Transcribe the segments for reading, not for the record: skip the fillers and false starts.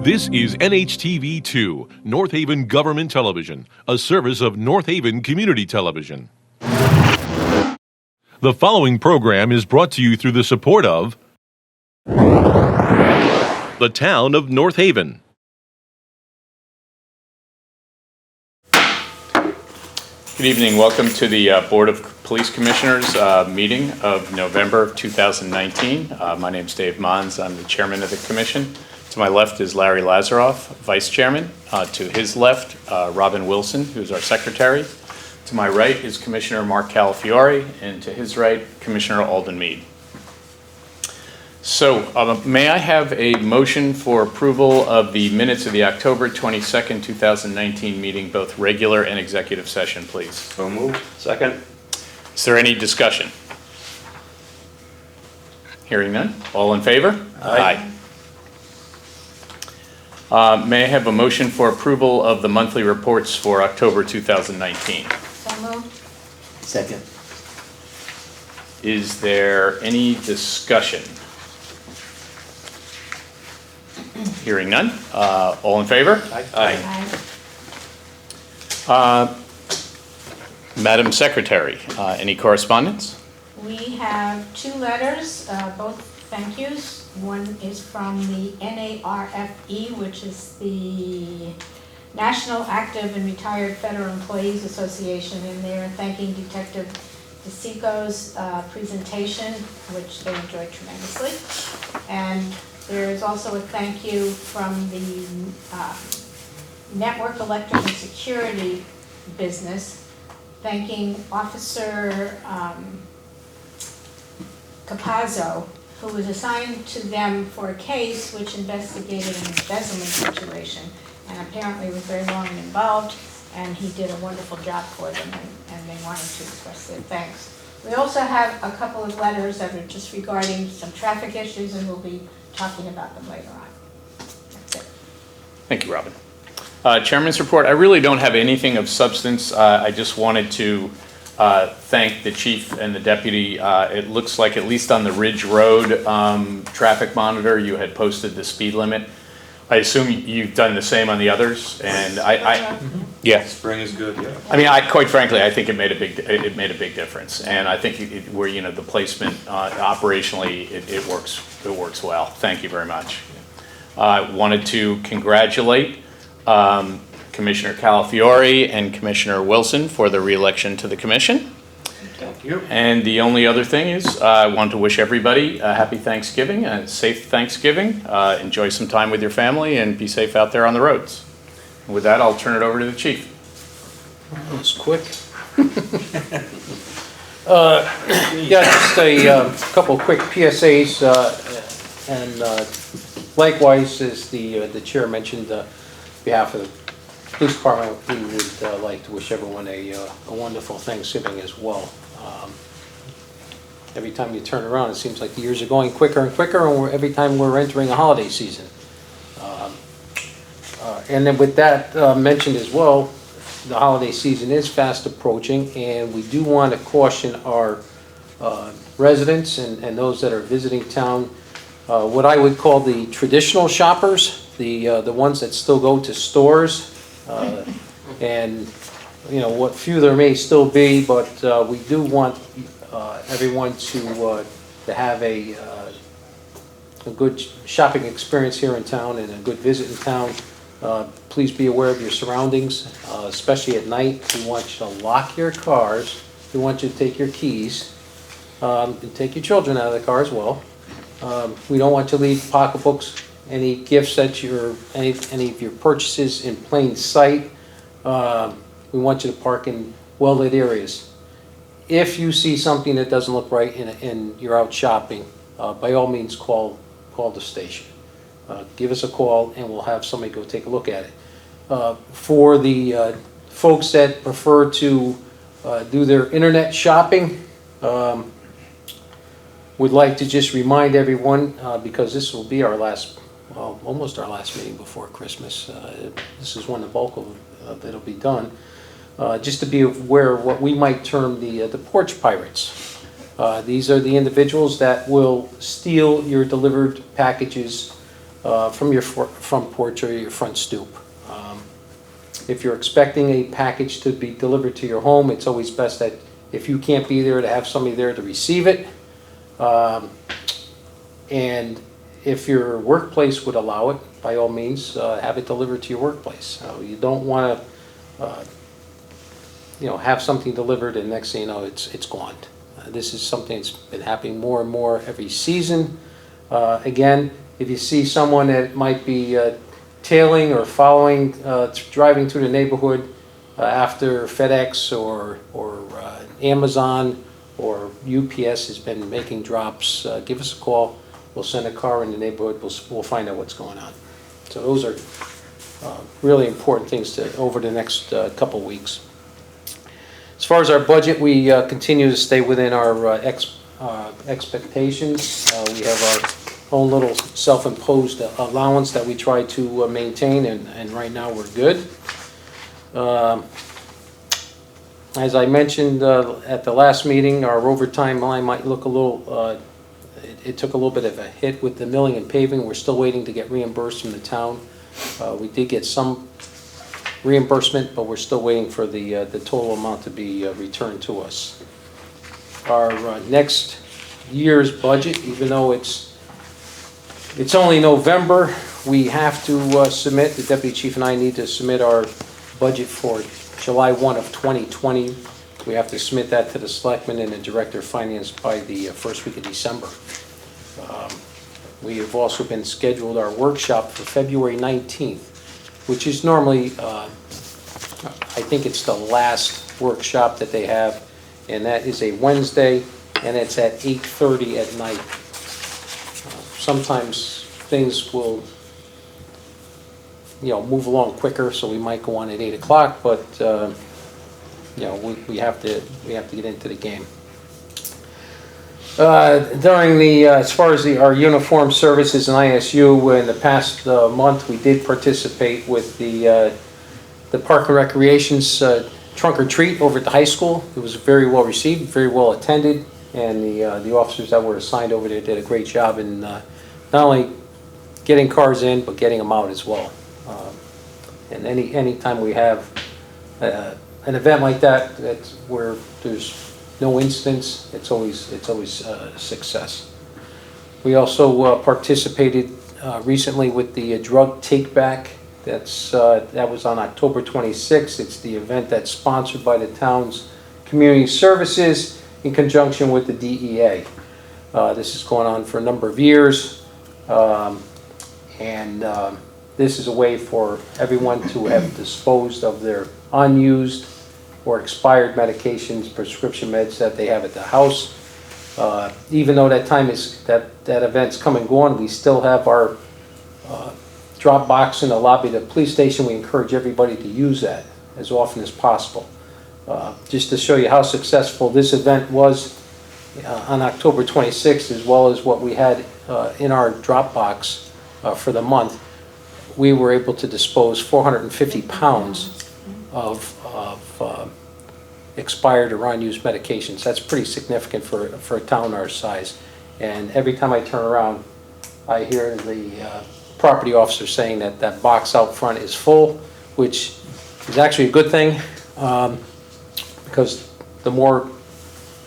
This is NHTV2, North Haven Government Television, a service of North Haven Community Television. The following program is brought to you through the support of the Town of North Haven. Good evening. Welcome to the Board of Police Commissioners meeting of November of 2019. My name is Dave Mons. I'm the chairman of the commission. To my left is Larry Lazaroff, vice chairman. To his left, Robin Wilson, who's our secretary. To my right is Commissioner Mark Calafiore, and to his right, Commissioner Alden Mead. So may I have a motion for approval of the minutes of the October 22nd, 2019 meeting, both regular and executive session, please? So moved. Second. Is there any discussion? Hearing none. All in favor? Aye. May I have a motion for approval of the monthly reports for October 2019? So moved. Second. Is there any discussion? Hearing none. All in favor? Aye. Madam Secretary, any correspondence? We have two letters, both thank yous. One is from the NARFE, which is the National Active and Retired Federal Employees Association, and they're thanking Detective DeSico's presentation, which they enjoyed tremendously. And there is also a thank you from the Network Electric and Security business, thanking Officer Capazzo, who was assigned to them for a case which investigated an embezzlement situation, and apparently was very long and involved, and he did a wonderful job for them, and they wanted to express their thanks. We also have a couple of letters that are just regarding some traffic issues, and we'll be talking about them later on. That's it. Thank you, Robin. Chairman's report, I really don't have anything of substance. I just wanted to thank the chief and the deputy. It looks like, at least on the Ridge Road traffic monitor, you had posted the speed limit. I assume you've done the same on the others, and yeah. Spring is good, yeah. I mean, quite frankly, I think it made a big difference, and I think the placement operationally it works well. Thank you very much. I wanted to congratulate Commissioner Calafiore and Commissioner Wilson for the re-election to the commission. Thank you. And the only other thing is I want to wish everybody a happy Thanksgiving, a safe Thanksgiving. Enjoy some time with your family and be safe out there on the roads. And with that, I'll turn it over to the chief. That was quick. Yeah, just a couple of quick PSAs, and likewise, as the chair mentioned, on behalf of the police department, we would like to wish everyone a wonderful Thanksgiving as well. Every time you turn around, it seems like the years are going quicker and quicker, and every time we're entering a holiday season. And then with that mentioned as well, the holiday season is fast approaching, and we do want to caution our residents and those that are visiting town, what I would call the traditional shoppers, the ones that still go to stores, and you know what few there may still be, but we do want everyone to have a good shopping experience here in town and a good visit in town. Please be aware of your surroundings, especially at night. We want you to lock your cars. We want you to take your keys and take your children out of the car as well. We don't want you to leave pocketbooks, any gifts that any of your purchases in plain sight. We want you to park in well-lit areas. If you see something that doesn't look right and you're out shopping, by all means call the station. Give us a call and we'll have somebody go take a look at it. For the folks that prefer to do their internet shopping, would like to just remind everyone, because this will be our last, well, almost our last meeting before Christmas. This is when the bulk of it will be done. Just to be aware of what we might term the porch pirates. These are the individuals that will steal your delivered packages from your front porch or your front stoop. If you're expecting a package to be delivered to your home, it's always best that if you can't be there, to have somebody there to receive it. And if your workplace would allow it, by all means, have it delivered to your workplace. You don't want to, have something delivered and next thing you know, it's gone. This is something that's been happening more and more every season. Again, if you see someone that might be tailing or following, driving through the neighborhood after FedEx or Amazon or UPS has been making drops, give us a call. We'll send a car in the neighborhood. We'll find out what's going on. So those are really important things over the next couple weeks. As far as our budget, we continue to stay within our expectations. We have our own little self-imposed allowance that we try to maintain, and right now we're good. As I mentioned at the last meeting, our overtime line might look a little, it took a little bit of a hit with the milling and paving. We're still waiting to get reimbursed from the town. We did get some reimbursement, but we're still waiting for the total amount to be returned to us. Our next year's budget, even though it's only November, we have to submit, the Deputy Chief and I need to submit our budget for July 1 of 2020. We have to submit that to the Selectmen and the Director of Finance by the first week of December. We have also been scheduled our workshop for February 19th, which is normally, I think it's the last workshop that they have, and that is a Wednesday, and it's at 8:30 at night. Sometimes things will, move along quicker, so we might go on at 8 o'clock, but, we have to get into the game. During as far as our uniform services in ISU, in the past month, we did participate with the Park and Recreation's trunk or treat over at the high school. It was very well received, very well attended, and the officers that were assigned over there did a great job in not only getting cars in, but getting them out as well. And any time we have an event like that, that's where there's no incidents, it's always a success. We also participated recently with the drug take back. That was on October 26th. It's the event that's sponsored by the town's community services in conjunction with the DEA. This has gone on for a number of years, and this is a way for everyone to have disposed of their unused or expired medications, prescription meds that they have at the house. Even though that event's come and gone, we still have our drop box in the lobby of the police station. We encourage everybody to use that as often as possible. Just to show you how successful this event was on October 26th, as well as what we had in our drop box for the month, we were able to dispose 450 pounds of expired or unused medications. That's pretty significant for a town our size. And every time I turn around, I hear the property officer saying that that box out front is full, which is actually a good thing, because the more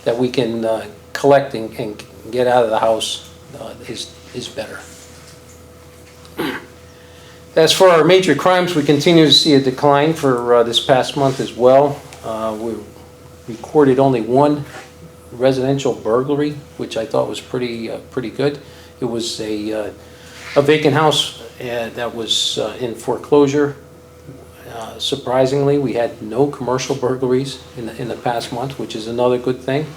that we can collect and get out of the house is better. As for our major crimes, we continue to see a decline for this past month as well. We recorded only one residential burglary, which I thought was pretty good. It was a vacant house that was in foreclosure. Surprisingly, we had no commercial burglaries in the past month, which is another good thing.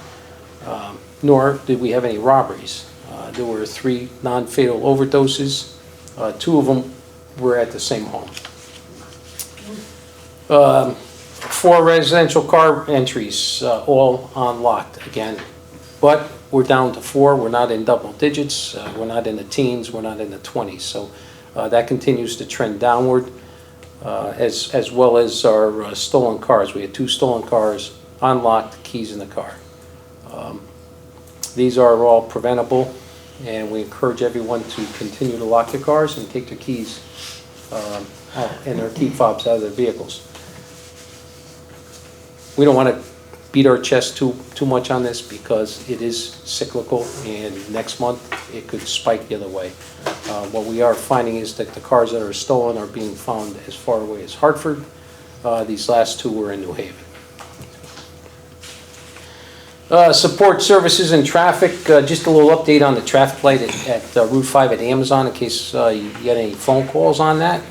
Nor did we have any robberies. There were 3 non-fatal overdoses. 2 of them were at the same home. 4 residential car entries, all unlocked again. But we're down to 4. We're not in double digits. We're not in the teens. We're not in the 20s. So that continues to trend downward, as well as our stolen cars. We had 2 stolen cars, unlocked, keys in the car. These are all preventable. and we encourage everyone to continue to lock their cars and take their keys and their key fobs out of their vehicles. We don't want to beat our chest too much on this because it is cyclical, and next month it could spike the other way. What we are finding is that the cars that are stolen are being found as far away as Hartford. These last two were in New Haven. Support services and traffic, just a little update on the traffic light at Route 5 at Amazon in case you get any phone calls on that.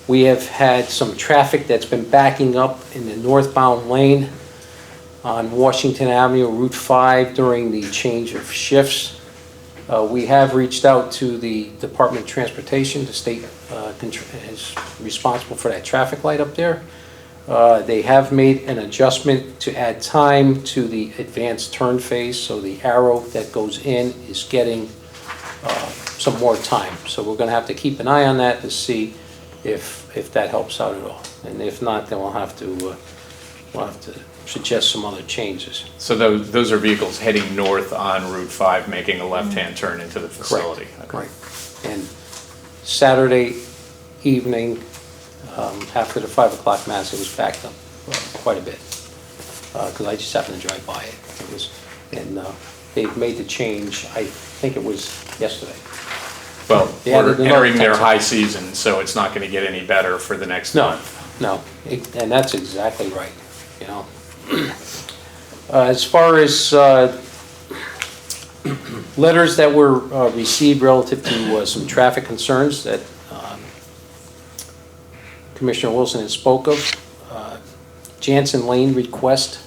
We have had some traffic that's been backing up in the northbound lane on Washington Avenue, Route 5 during the change of shifts. We have reached out to the Department of Transportation. The state is responsible for that traffic light up there. They have made an adjustment to add time to the advanced turn phase, so the arrow that goes in is getting some more time. So we're going to have to keep an eye on that to see if that helps out at all. And if not, then we'll have to suggest some other changes. So those are vehicles heading north on Route 5, making a left-hand turn into the facility? Correct. And Saturday evening, after the 5 o'clock mass, it was backed up quite a bit, because I just happened to drive by it. And they've made the change, I think it was yesterday. Well, Yeah, we're they're entering not their touching. high season, so it's not going to get any better for the next month. No, and that's exactly right, you know. As far as letters that were received relative to some traffic concerns that Commissioner Wilson had spoke of, Jansen Lane request,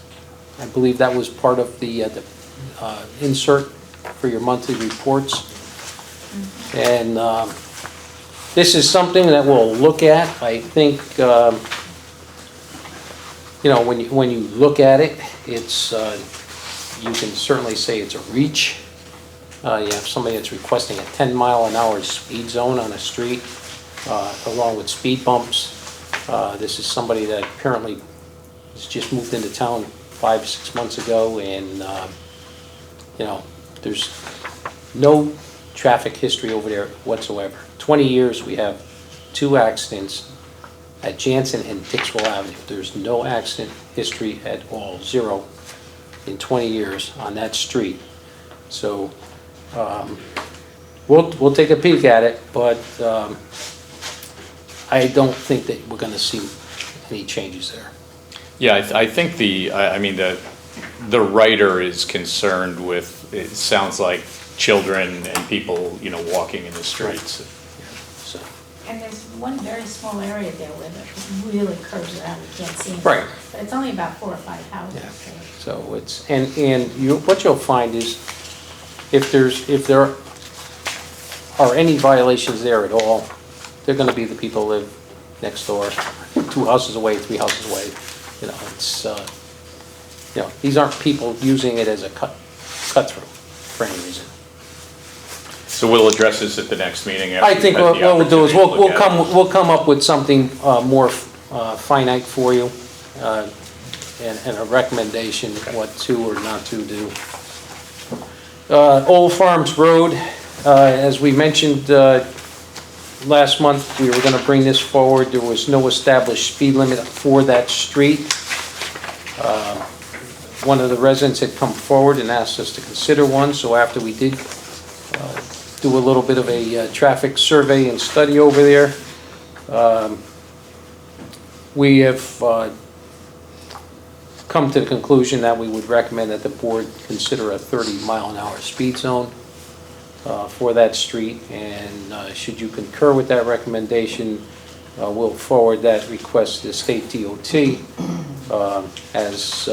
I believe that was part of the insert for your monthly reports. And this is something that we'll look at. I think, you know, when you look at it, it's, you can certainly say it's a reach. You have somebody that's requesting a 10-mile-an-hour speed zone on a street, along with speed bumps. This is somebody that apparently has just moved into town 5-6 months ago, and, you know, there's no traffic history over there whatsoever. 20 years, we have 2 accidents at Jansen and Dixwell Avenue. There's no accident history at all, 0 in 20 years on that street. So we'll take a peek at it, but I don't think that we're going to see any changes there. Yeah, I think the writer is concerned with, it sounds like, children and people, you know, walking in the streets. So, And there's one very small area there where it really curves around, you can't see it. Right. But it's only about 4 or 5 houses. Yeah. so- so it's, and you, what you'll find is if there are any violations there at all, they're going to be the people who live next door, 2 houses away, 3 houses away. You know, it's, you know, these aren't people using it as a cut through for any reason. So we'll address this at the next meeting. I think after what you've had the we'll do is opportunity to look at it. we'll come up with something more finite for you, and a recommendation what to or not to do. Old Farms Road, as we mentioned last month, we were going to bring this forward. There was no established speed limit for that street. One of the residents had come forward and asked us to consider one, so after we did do a little bit of a traffic survey and study over there, we have come to the conclusion that we would recommend that the board consider a 30-mile-an-hour speed zone for that street, and should you concur with that recommendation, we'll forward that request to the state DOT, as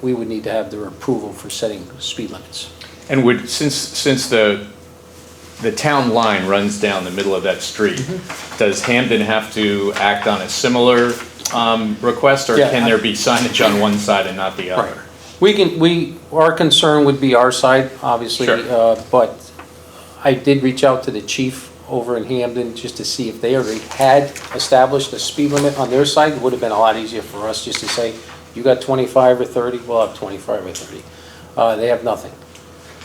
we would need to have their approval for setting speed limits. And since the town line runs down the middle of that street, does Hamden have to act on a similar request, or Yeah, can there be signage on one side and not the other? Our concern would be our side, obviously, Sure. but I did reach out to the chief over in Hamden just to see if they already had established a speed limit on their side. It would have been a lot easier for us just to say, you got 25 or 30, we'll have 25 or 30. They have nothing.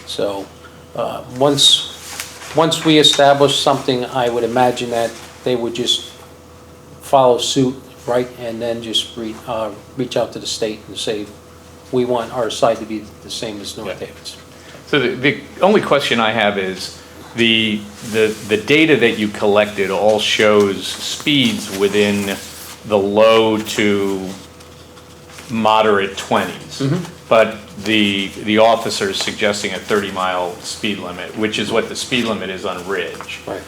So Once we establish something, I would imagine that they would just follow suit, right? And then just reach out to the state and say, we want our side to be the same as North Yeah. Haven's. So the only question I have is, the data that you collected all shows speeds within the low to moderate 20s. But the officer is suggesting a 30-mile speed limit, which is what the speed limit is on Ridge. Right.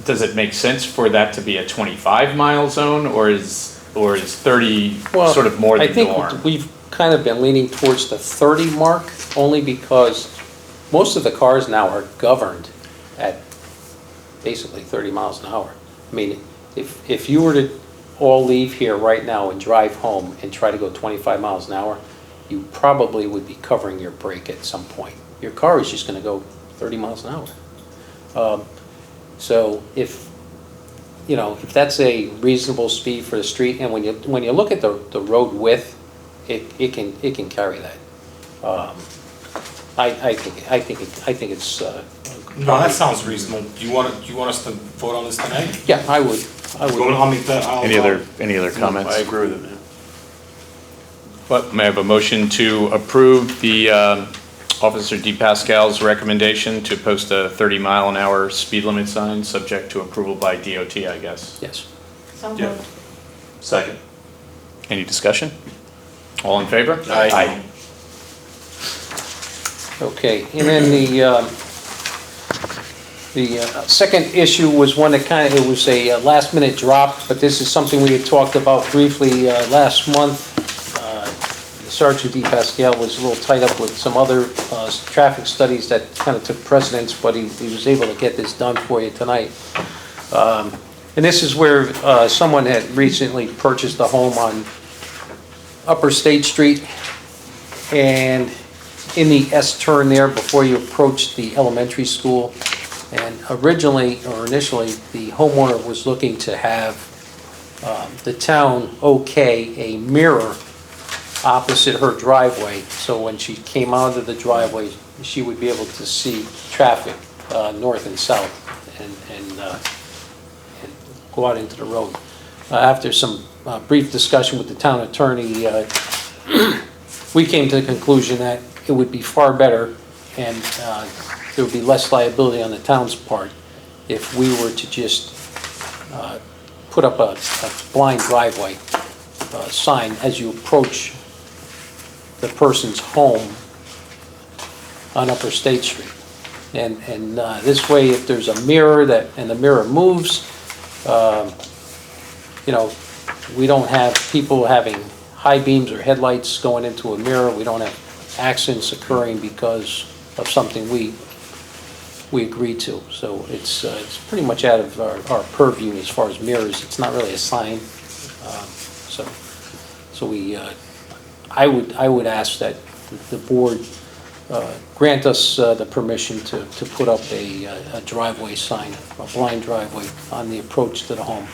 Does it make sense for that to be a 25-mile zone, or is 30 sort of more the I think norm? we've kind of been leaning towards the 30 mark, only because most of the cars now are governed at basically 30 miles an hour. I mean, if you were to all leave here right now and drive home and try to go 25 miles an hour, you probably would be covering your brake at some point. Your car is just going to go 30 miles an hour. So if that's a reasonable speed for the street, and when you look at the road width, it can carry that. I think it's. No, that sounds reasonable. Do you want us to vote on this tonight? Yeah, I would. I'll make that. Any other comments? I agree with him, yeah. What, may I have a motion to approve the Officer DePascal's recommendation to post a 30-mile-an-hour speed limit sign, subject to approval by DOT, I guess? Yes. So Yeah. moved. Second. Any discussion? All in favor? Aye. Okay, and then the second issue was one that it was a last-minute drop, but this is something we had talked about briefly last month. Sergeant DePascal was a little tied up with some other traffic studies that kind of took precedence, but he was able to get this done for you tonight. And this is where someone had recently purchased a home on Upper State Street, and in the S-turn there before you approach the elementary school. And initially, the homeowner was looking to have the town okay a mirror opposite her driveway, so when she came out of the driveway, she would be able to see traffic north and south and go out into the road. After some brief discussion with the town attorney, we came to the conclusion that it would be far better and there would be less liability on the town's part if we were to just put up a blind driveway sign as you approach the person's home on Upper State Street. And this way, if there's a mirror and the mirror moves, we don't have people having high beams or headlights going into a mirror. We don't have accidents occurring because of something we agreed to. So it's pretty much out of our purview as far as mirrors. It's not really a sign. I would ask that the board grant us the permission to put up a driveway sign, a blind driveway on the approach to the home.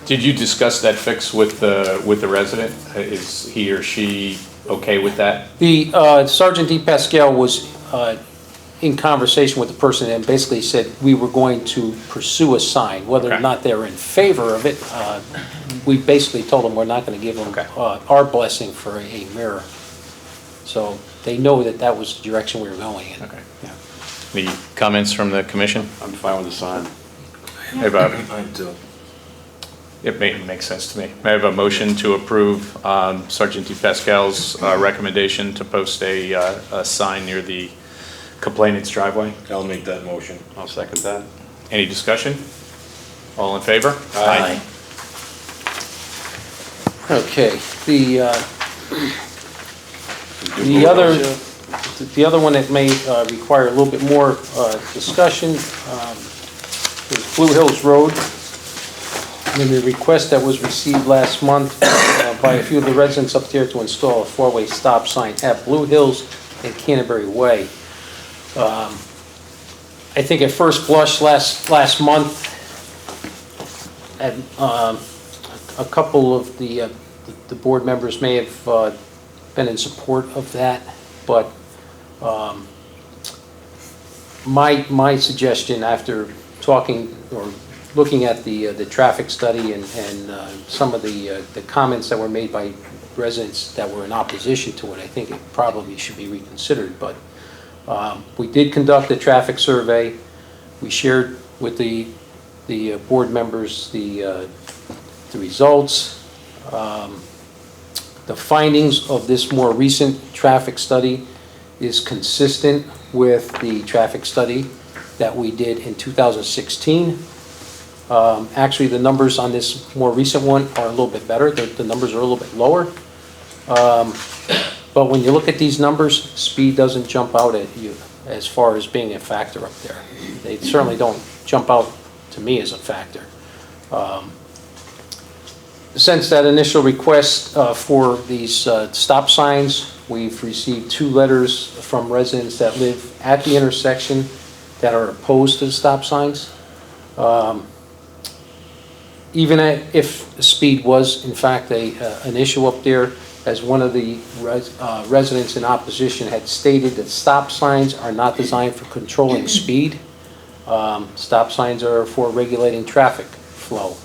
Did you discuss that fix with the resident? Is he or she okay with that? The Sergeant DePascal was in conversation with the person and basically said we were going to pursue a sign. Whether or Okay. not they're in favor of it, we basically told them we're not going to give them our blessing for a mirror. So they know that was the direction we were going in. Okay. Yeah. Any comments from the commission? I'm fine with the sign. Hey, Bob. I do. It makes sense to me. May I have a motion to approve Sergeant DePascal's recommendation to post a sign near the complainant's driveway? I'll make that motion. I'll second that. Any discussion? All in favor? Aye. Okay, the other one that may require a little bit more discussion is Blue Hills Road. And the request that was received last month by a few of the residents up there to install a four-way stop sign at Blue Hills and Canterbury Way. I think at first blush last month, a couple of the board members may have been in support of that, but my suggestion after talking or looking at the traffic study and some of the comments that were made by residents that were in opposition to it, I think it probably should be reconsidered. But we did conduct a traffic survey. We shared with the board members the results. The findings of this more recent traffic study is consistent with the traffic study that we did in 2016. Actually, the numbers on this more recent one are a little bit better. The numbers are a little bit lower. But when you look at these numbers, speed doesn't jump out at you as far as being a factor up there. They certainly don't jump out to me as a factor. Since that initial request for these stop signs, we've received 2 letters from residents that live at the intersection that are opposed to the stop signs. Even if speed was in fact an issue up there, as one of the residents in opposition had stated, that stop signs are not designed for controlling speed. Stop signs are for regulating traffic flow.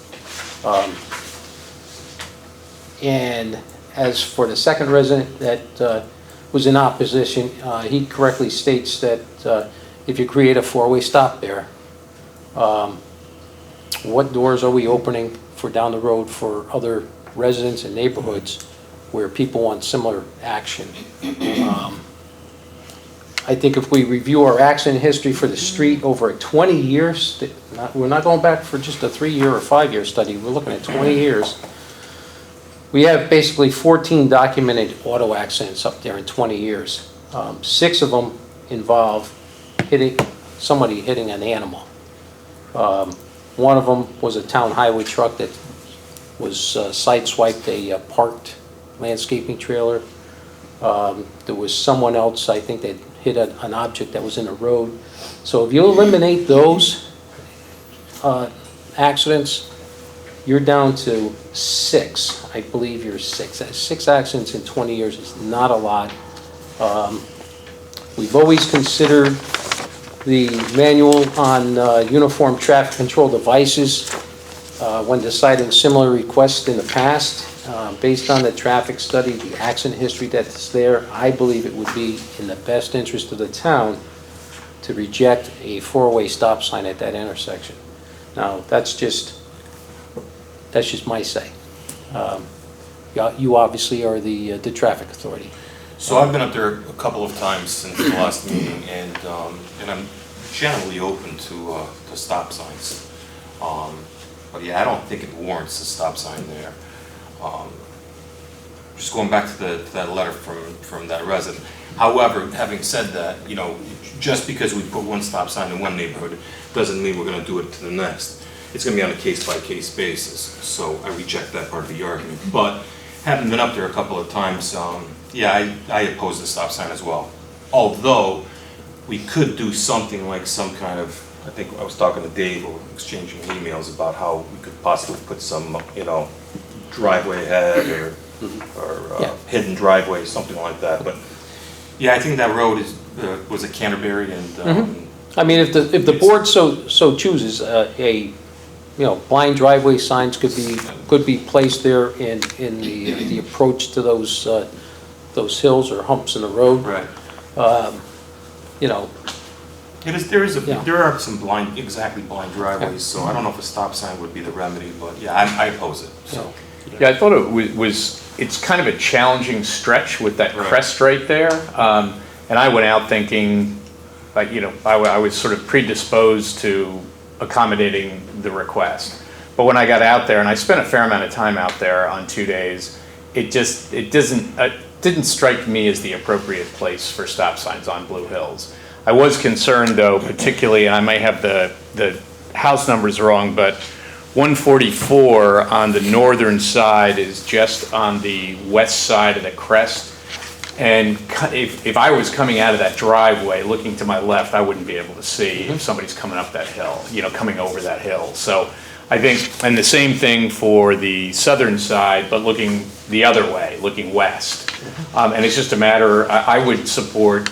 And as for the second resident that was in opposition, he correctly states that if you create a 4-way stop there, what doors are we opening for down the road for other residents and neighborhoods where people want similar action? I think if we review our accident history for the street over 20 years, we're not going back for just a 3-year or 5-year study, we're looking at 20 years. We have basically 14 documented auto accidents up there in 20 years. 6 of them involve somebody hitting an animal. One of them was a town highway truck that was sideswiped a parked landscaping trailer. There was someone else, I think, that hit an object that was in a road. So if you eliminate those accidents, you're down to 6. I believe you're 6. 6 accidents in 20 years is not a lot. We've always considered the manual on uniform traffic control devices when deciding similar requests in the past. Based on the traffic study, the accident history that's there, I believe it would be in the best interest of the town to reject a 4-way stop sign at that intersection. Now, that's just my say. You obviously are the traffic authority. So I've been up there a couple of times since the last meeting, and I'm generally open to stop signs. But yeah, I don't think it warrants a stop sign there. Just going back to that letter from that resident. However, having said that, just because we put one stop sign in one neighborhood doesn't mean we're going to do it to the next. It's going to be on a case-by-case basis, so I reject that part of the argument. But having been up there a couple of times, yeah, I oppose the stop sign as well. Although we could do something like some kind of, I think I was talking to Dave or exchanging emails about how we could possibly put some, driveway head or Yeah. hidden driveway, something like that. But yeah, I think that road was a Canterbury, and I mean, if the board so chooses, blind driveway signs could be placed there in the approach to those hills or humps in the road. right. Yeah. There are some blind driveways, so I don't know if a stop sign would be the remedy, but yeah, I oppose it, so. Yeah, I thought it's kind of a challenging stretch with that Right. crest right there. And I went out thinking, I was sort of predisposed to accommodating the request. But when I got out there, and I spent a fair amount of time out there on 2 days, it didn't strike me as the appropriate place for stop signs on Blue Hills. I was concerned, though, particularly, and I may have the house numbers wrong, but 144 on the northern side is just on the west side of the crest. And if I was coming out of that driveway, looking to my left, I wouldn't be able to see if somebody's coming up that hill, coming over that hill. So I think, and the same thing for the southern side, but looking the other way, looking west. And it's just a matter, I would support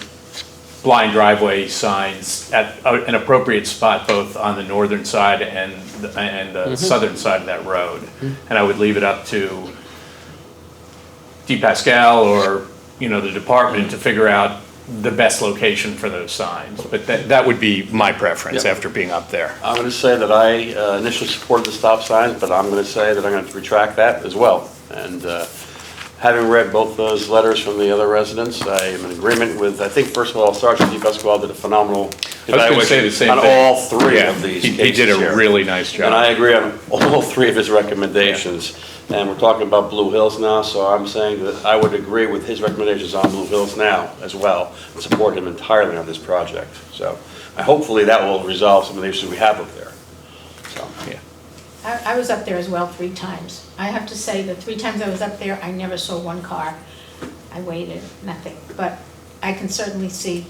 blind driveway signs at an appropriate spot, both on the northern side and the southern side of that road. And I would leave it up to DePascal or, the department to figure out the best location for those signs. But that would be my preference Yep. after being up there. I'm going to say that I initially supported the stop signs, but I'm going to say that I'm going to retract that as well. And having read both those letters from the other residents, I am in agreement with, I think, first of all, Sergeant DePasquale did a phenomenal I was gonna say the evaluation same on thing. all three Yeah, of these he cases did a here. really nice job. And I agree on all three of his recommendations. And we're talking about Blue Hills now, so I'm saying that I would agree with his recommendations on Blue Hills now as well, and support him entirely on this project. So hopefully that will resolve some of the issues we have up there. So, I was up there as well 3 times. I have to say, the 3 times I was up there, I never saw one car. I waited, nothing. But I can certainly see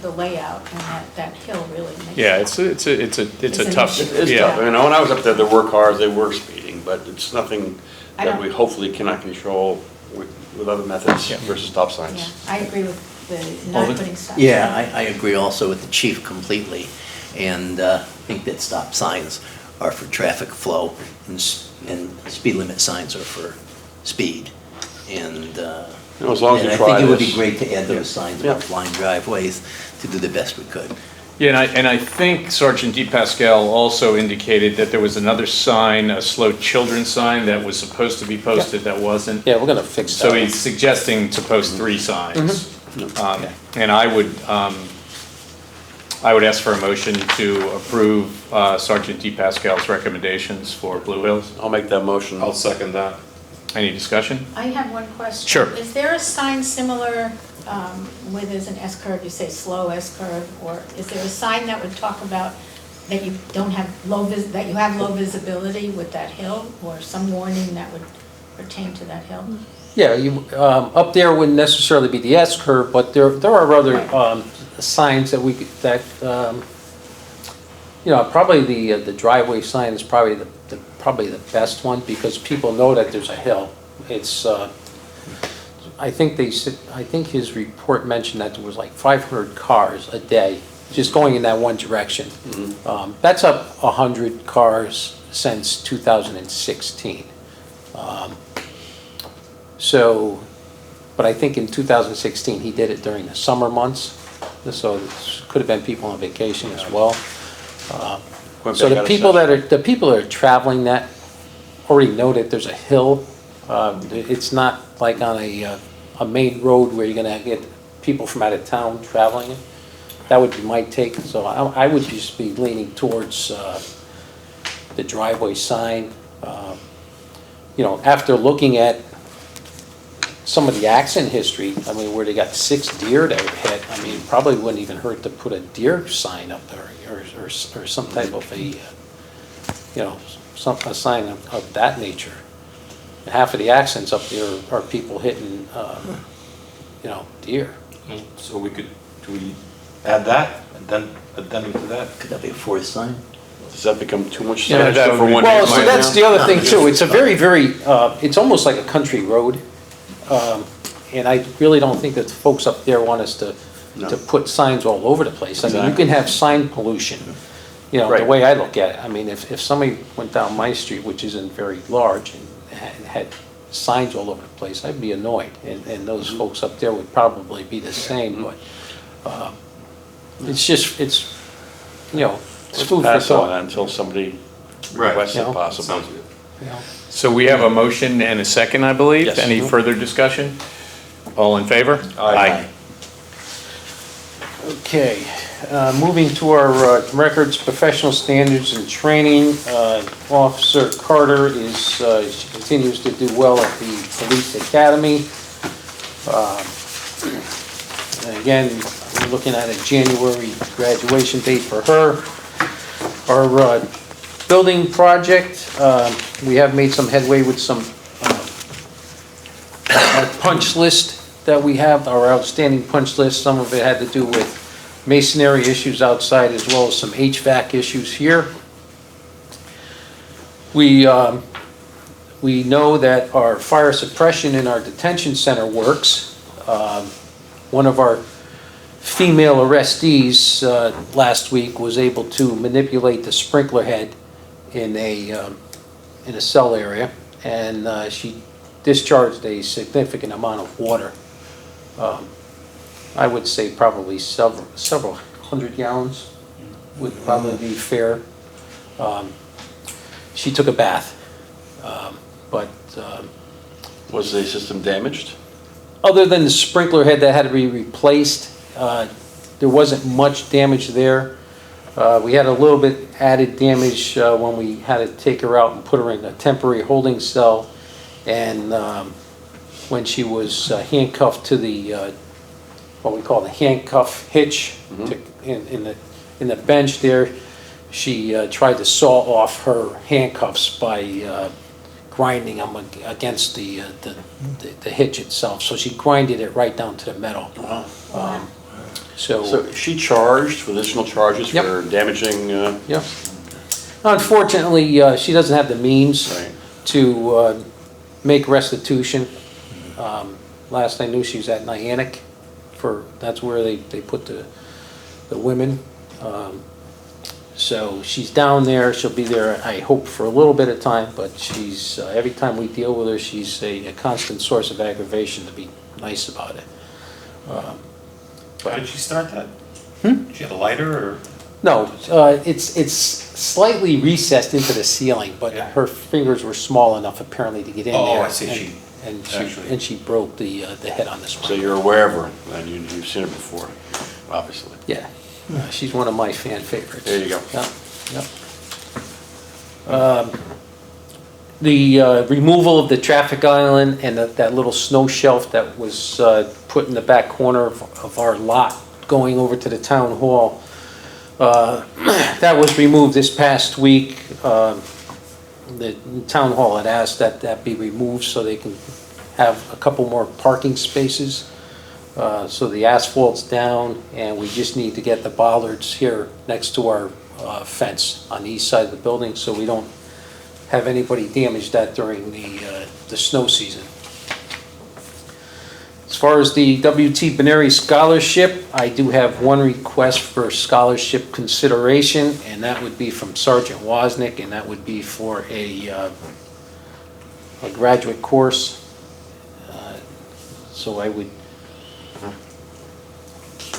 the layout, and that hill really makes. Yeah, it's a an tough, issue. It's yeah. tough. When I was up there were cars, they were speeding, but it's nothing I that don't- we hopefully cannot control with other methods versus stop signs. Yeah, I agree with the not putting stop. Yeah, I agree also with the chief completely, and I think that stop signs are for traffic flow, and speed limit signs are for speed, and As long as and you I try think it would be this. great to add those signs about Yeah. blind driveways to do the best we could. Yeah, and I think Sergeant DePascal also indicated that there was another sign, a slow children sign, that was supposed to be posted that wasn't. Yeah, we're gonna fix that. So he's suggesting to post 3 signs. And I would ask for a motion to approve Sergeant DePascal's recommendations for Blue Hills. I'll make that motion. I'll second that. Any discussion? I have one question. Sure. Is there a sign similar, where there's an S-curve, you say slow S-curve, or is there a sign that would talk about that you don't have that you have low visibility with that hill, or some warning that would pertain to that hill? Yeah, up there wouldn't necessarily be the S-curve, but there are other signs that probably the driveway sign is probably the best one, because people know that there's a hill. It's, I think his report mentioned that there was like 500 cars a day just going in that one direction. That's up 100 cars since 2016. So, but I think in 2016, he did it during the summer months, so it could have been people on vacation as well. So the people that are traveling that already know that there's a hill. It's not like on a main road where you're gonna get people from out of town traveling it. That would be my take, so I would just be leaning towards the driveway sign. After looking at some of the accident history, I mean, where they got 6 deer that were hit, I mean, probably wouldn't even hurt to put a deer sign up there, or some type of a sign of that nature. And half of the accidents up there are people hitting, deer. So do we add that, addendum to that? Could that be a 4th sign? Does that become too much Yeah, signage that for would one? be- Well, so right that's now? the other thing too, it's a very, it's almost like a country road. And I really don't think that folks up there want us to No. put signs all over the place. I mean, you can have sign pollution, the Right. way I look at it. I mean, if somebody went down my street, which isn't very large, and had signs all over the place, I'd be annoyed. And those folks up there would probably be the same, but it's just, it's food for Pass on thought. that until somebody Right. requests Yeah. it possibly. Sounds good. So we have a motion and a second, I believe. Yes. Any further discussion? All in favor? Aye. Okay, moving to our records, professional standards and training. Officer Carter she continues to do well at the police academy. And again, we're looking at a January graduation date for her. Our building project, we have made some headway with some our punch list that we have, our outstanding punch list. Some of it had to do with masonry issues outside, as well as some HVAC issues here. We know that our fire suppression in our detention center works. One of our female arrestees last week was able to manipulate the sprinkler head in a cell area, and she discharged a significant amount of water. I would say probably several hundred gallons would probably be fair. She took a bath, but Was the system damaged? other than the sprinkler head that had to be replaced, there wasn't much damage there. We had a little bit added damage when we had to take her out and put her in a temporary holding cell, and when she was handcuffed to the what we call the handcuff hitch in the bench there, she tried to saw off her handcuffs by grinding them against the hitch itself. So she grinded it right down to the metal. So she charged with additional charges Yep. for damaging, Yeah. Unfortunately, she doesn't have the means Right. to make restitution. Last I knew, she was at Niantic that's where they put the women. So she's down there. She'll be there, I hope, for a little bit of time, but she's, every time we deal with her, she's a constant source of aggravation, to be nice about it. How did she start that? She had a lighter or? No, it's slightly recessed into the ceiling, but Yeah. her fingers were small enough apparently to get in there. Oh, I see. And she broke the head on this so one. you're aware of her, and you've seen her before, obviously. Yeah, she's one of my fan favorites. There you go. Yep. The removal of the traffic island and that little snow shelf that was put in the back corner of our lot going over to the town hall, that was removed this past week. The town hall had asked that be removed so they can have a couple more parking spaces. So the asphalt's down, and we just need to get the bollards here next to our fence on the east side of the building, so we don't have anybody damage that during the snow season. As far as the W.T. Benary Scholarship, I do have one request for scholarship consideration, and that would be from Sergeant Wozniak, and that would be for a graduate course. So I would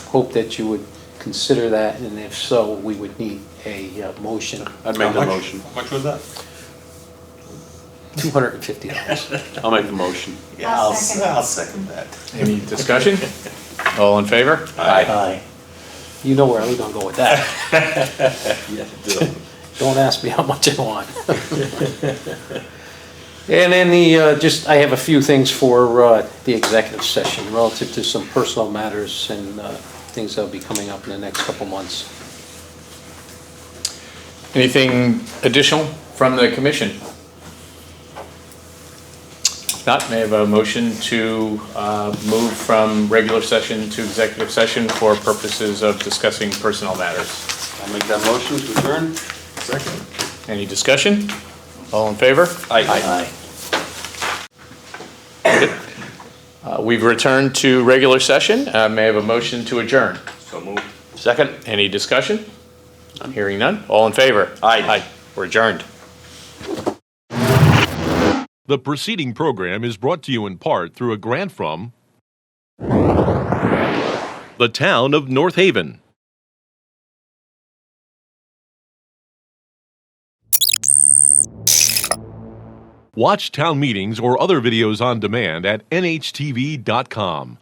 hope that you would consider that, and if so, we would need a motion, I'd make the How much? motion. How much was that? $250. I'll make the motion. Yeah, I'll second. I'll second that. Any discussion? All in favor? Aye. You know where I'm gonna go with that. Yes, do. Don't ask me how much I want. And then I have a few things for the executive session relative to some personal matters and things that'll be coming up in the next couple months. Anything additional from the commission? If not, may I have a motion to move from regular session to executive session for purposes of discussing personnel matters? I'll make that motion to adjourn. Second. Any discussion? All in favor? Aye. We've returned to regular session. May I have a motion to adjourn? So move. Second? Any discussion? Hearing none. All in favor? Aye. We're adjourned. The preceding program is brought to you in part through a grant from the town of North Haven. Watch town meetings or other videos on demand at nhtv.com.